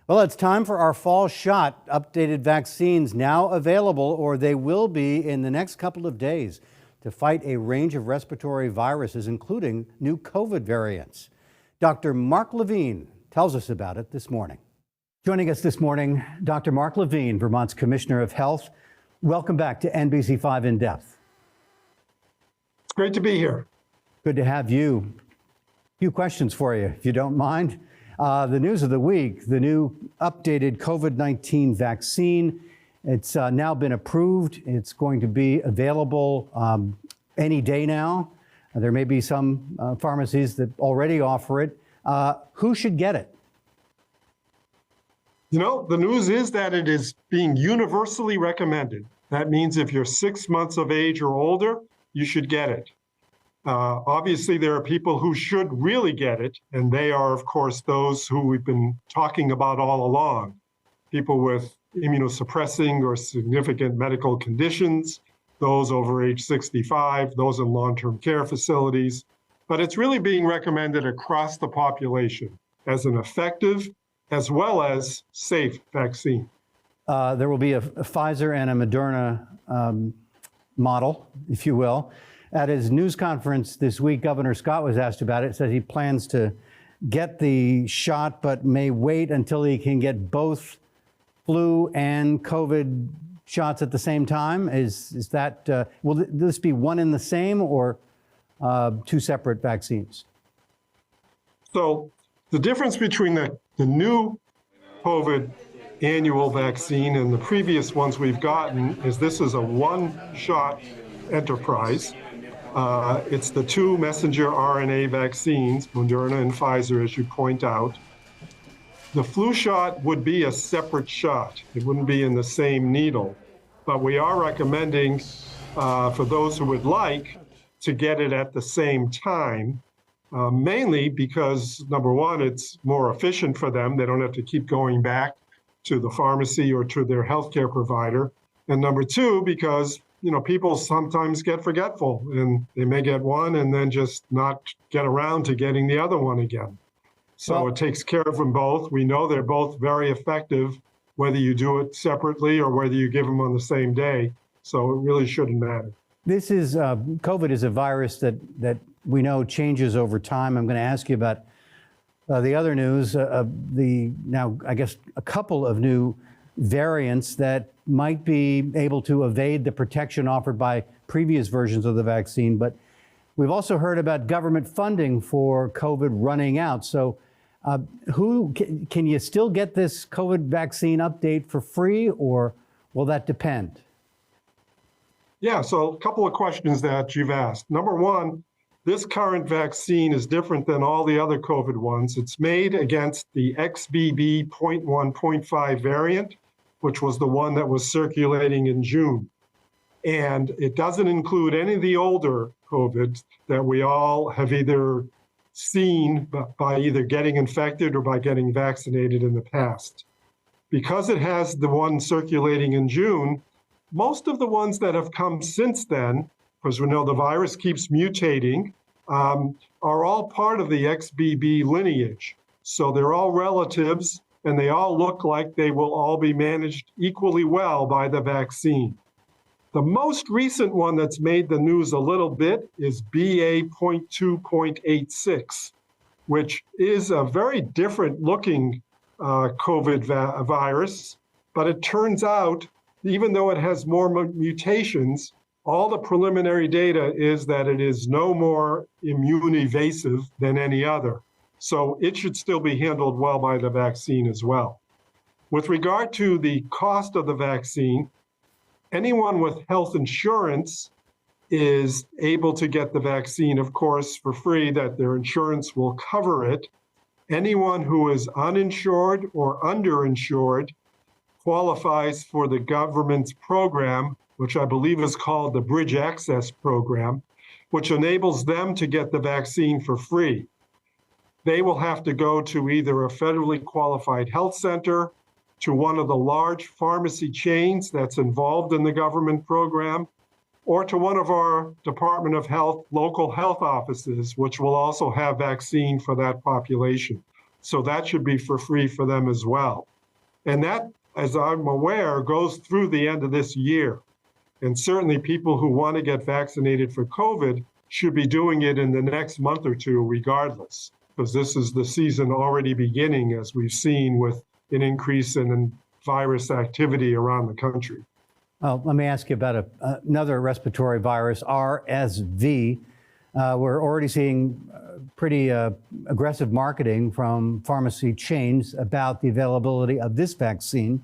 Well, it's time for our fall shot. Updated vaccines now available, or they will be in the next couple of days, to fight a range of respiratory viruses, including new COVID variants. Dr. Mark Levine tells us about it this morning. Joining us this morning, Dr. Mark Levine, Vermont's Commissioner of Health. Welcome back to NBC5 In Depth. It's great to be here. Good to have you. A few questions for you, if you don't mind. The news of the week, the new updated COVID-19 vaccine. It's now been approved. It's going to be available any day now. There may be some pharmacies that already offer it. Who should get it? You know, the news is that it is being universally recommended. That means if you're 6 months of age or older, you should get it. Obviously, there are people who should really get it, and they are, of course, those who we've been talking about all along. People with immunosuppressing or significant medical conditions, those over age 65, those in long-term care facilities. But it's really being recommended across the population as an effective as well as safe vaccine. There will be a Pfizer and a Moderna model, if you will. At his news conference this week, Governor Scott was asked about it. Said he plans to get the shot, but may wait until he can get both flu and COVID shots at the same time. Is that, will this be one and the same, or two separate vaccines? So the difference between the new COVID annual vaccine and the previous ones we've gotten is this is a one-shot enterprise. It's the two messenger RNA vaccines, Moderna and Pfizer, as you point out. The flu shot would be a separate shot. It wouldn't be in the same needle. But we are recommending for those who would like to get it at the same time, mainly because, number one, it's more efficient for them. They don't have to keep going back to the pharmacy or to their healthcare provider. And number two, because people sometimes get forgetful and they may get one and then just not get around to getting the other one again. So it takes care of them both. We know they're both very effective, whether you do it separately or whether you give them on the same day. So it really shouldn't matter. This is, COVID is a virus that we know changes over time. I'm going to ask you about the other news, now, I guess, a couple of new variants that might be able to evade the protection offered by previous versions of the vaccine. But we've also heard about government funding for COVID running out. So can you still get this COVID vaccine update for free, or will that depend? Yeah, so a couple of questions that you've asked. Number one, this current vaccine is different than all the other COVID ones. It's made against the XBB.1.5 variant, which was the one that was circulating in June. And it doesn't include any of the older COVID that we all have either seen by either getting infected or by getting vaccinated in the past. Because it has the one circulating in June, most of the ones that have come since then, because we know the virus keeps mutating, are all part of the XBB lineage. So they're all relatives, and they all look like they will all be managed equally well by the vaccine. The most recent one that's made the news a little bit is BA.2.86, which is a very different looking COVID virus, but it turns out, even though it has more mutations, all the preliminary data is that it is no more immune evasive than any other. So it should still be handled well by the vaccine as well. With regard to the cost of the vaccine, anyone with health insurance is able to get the vaccine, of course, for free, that their insurance will cover it. Anyone who is uninsured or underinsured qualifies for the government's program, which I believe is called the Bridge Access Program, which enables them to get the vaccine for free. They will have to go to either a federally qualified health center, to one of the large pharmacy chains that's involved in the government program, or to one of our Department of Health local health offices, which will also have vaccine for that population. So that should be for free for them as well. And that, as I'm aware, goes through the end of this year. And certainly people who want to get vaccinated for COVID should be doing it in the next month or two regardless, because this is the season already beginning, as we've seen, with an increase in virus activity around the country. Let me ask you about another respiratory virus, RSV. We're already seeing pretty aggressive marketing from pharmacy chains about the availability of this vaccine.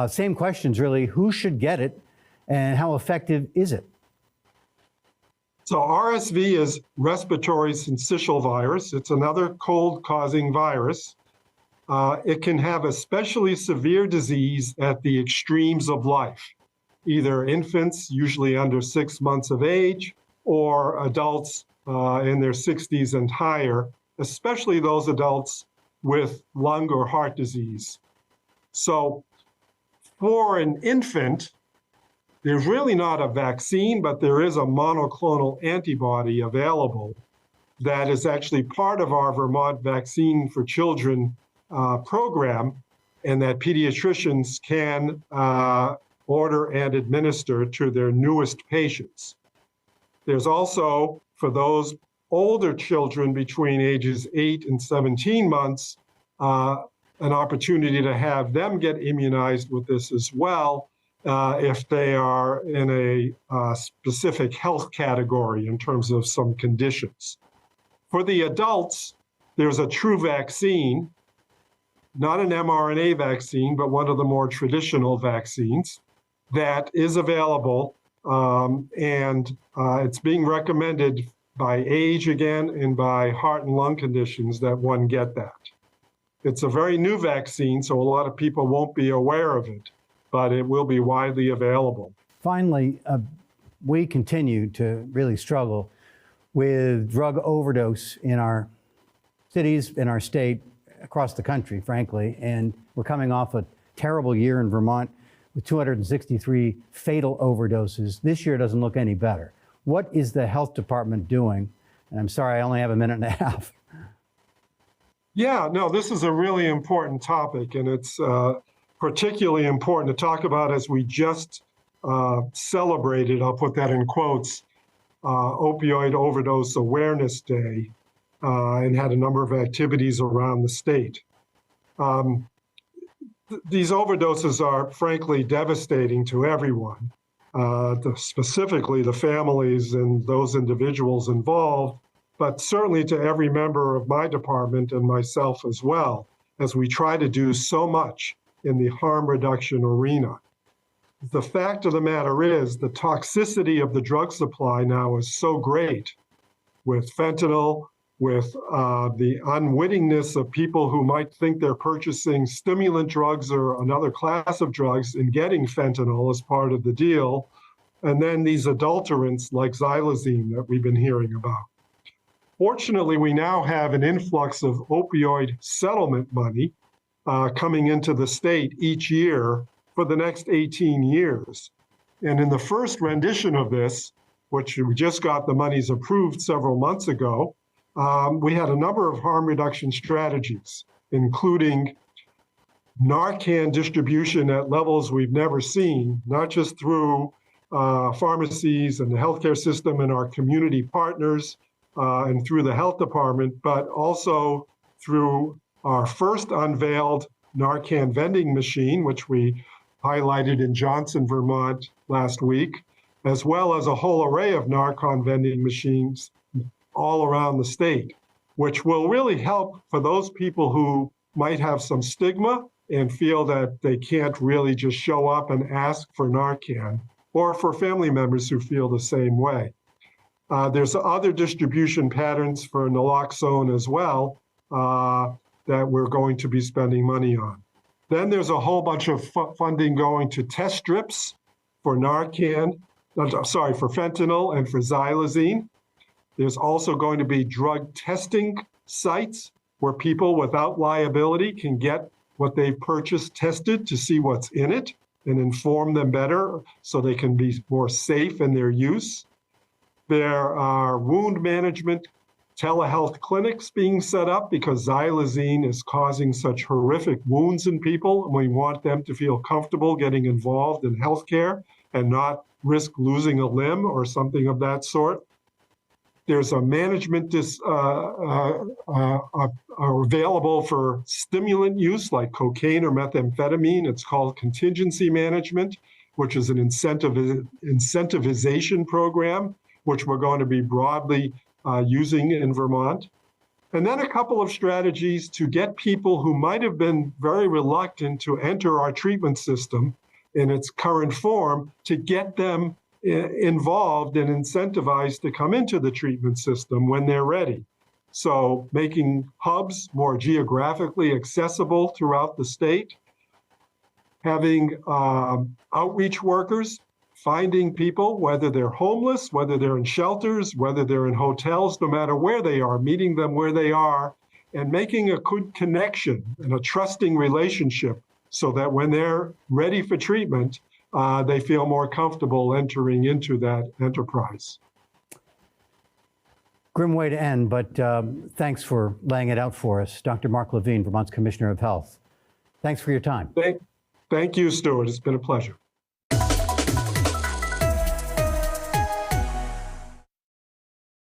Same questions, really. Who should get it, and how effective is it? So RSV is respiratory syncytial virus. It's another cold-causing virus. It can have especially severe disease at the extremes of life, either infants, usually under 6 months of age, or adults in their 60s and higher, especially those adults with lung or heart disease. So for an infant, there's really not a vaccine, but there is a monoclonal antibody available that is actually part of our Vermont Vaccine for Children program, and that pediatricians can order and administer to their newest patients. There's also, for those older children between ages 8 and 17 months, an opportunity to have them get immunized with this as well, if they are in a specific health category in terms of some conditions. For the adults, there's a true vaccine, not an mRNA vaccine, but one of the more traditional vaccines that is available, and it's being recommended by age again and by heart and lung conditions that one get that. It's a very new vaccine, so a lot of people won't be aware of it, but it will be widely available. Finally, we continue to really struggle with drug overdose in our cities, in our state, across the country, frankly. And we're coming off a terrible year in Vermont with 263 fatal overdoses. This year doesn't look any better. What is the health department doing? And I'm sorry, I only have a minute and a half. Yeah, no, this is a really important topic, and it's particularly important to talk about as we just celebrated, I'll put that in quotes, Opioid Overdose Awareness Day, and had a number of activities around the state. These overdoses are frankly devastating to everyone, specifically the families and those individuals involved, but certainly to every member of my department and myself as well, as we try to do so much in the harm reduction arena. The fact of the matter is the toxicity of the drug supply now is so great with fentanyl, with the unwittingness of people who might think they're purchasing stimulant drugs or another class of drugs and getting fentanyl as part of the deal, and then these adulterants like xylazine that we've been hearing about. Fortunately, we now have an influx of opioid settlement money coming into the state each year for the next 18 years. And in the first rendition of this, which we just got the monies approved several months ago, we had a number of harm reduction strategies, including Narcan distribution at levels we've never seen, not just through pharmacies and the healthcare system and our community partners and through the health department, but also through our first unveiled Narcan vending machine, which we highlighted in Johnson, Vermont last week, as well as a whole array of Narcan vending machines all around the state, which will really help for those people who might have some stigma and feel that they can't really just show up and ask for Narcan, or for family members who feel the same way. There's other distribution patterns for naloxone as well that we're going to be spending money on. Then there's a whole bunch of funding going to test strips for Narcan, for fentanyl and for xylazine. There's also going to be drug testing sites where people without liability can get what they've purchased tested to see what's in it and inform them better so they can be more safe in their use. There are wound management telehealth clinics being set up because xylazine is causing such horrific wounds in people, and we want them to feel comfortable getting involved in healthcare and not risk losing a limb or something of that sort. There's a management available for stimulant use like cocaine or methamphetamine. It's called contingency management, which is an incentivization program, which we're going to be broadly using in Vermont. And then a couple of strategies to get people who might have been very reluctant to enter our treatment system in its current form, to get them involved and incentivized to come into the treatment system when they're ready. So making hubs more geographically accessible throughout the state, having outreach workers finding people, whether they're homeless, whether they're in shelters, whether they're in hotels, no matter where they are, meeting them where they are, and making a good connection and a trusting relationship so that when they're ready for treatment, they feel more comfortable entering into that enterprise. Grim way to end, but thanks for laying it out for us. Dr. Mark Levine, Vermont's Commissioner of Health. Thanks for your time. Thank you, Stuart. It's been a pleasure.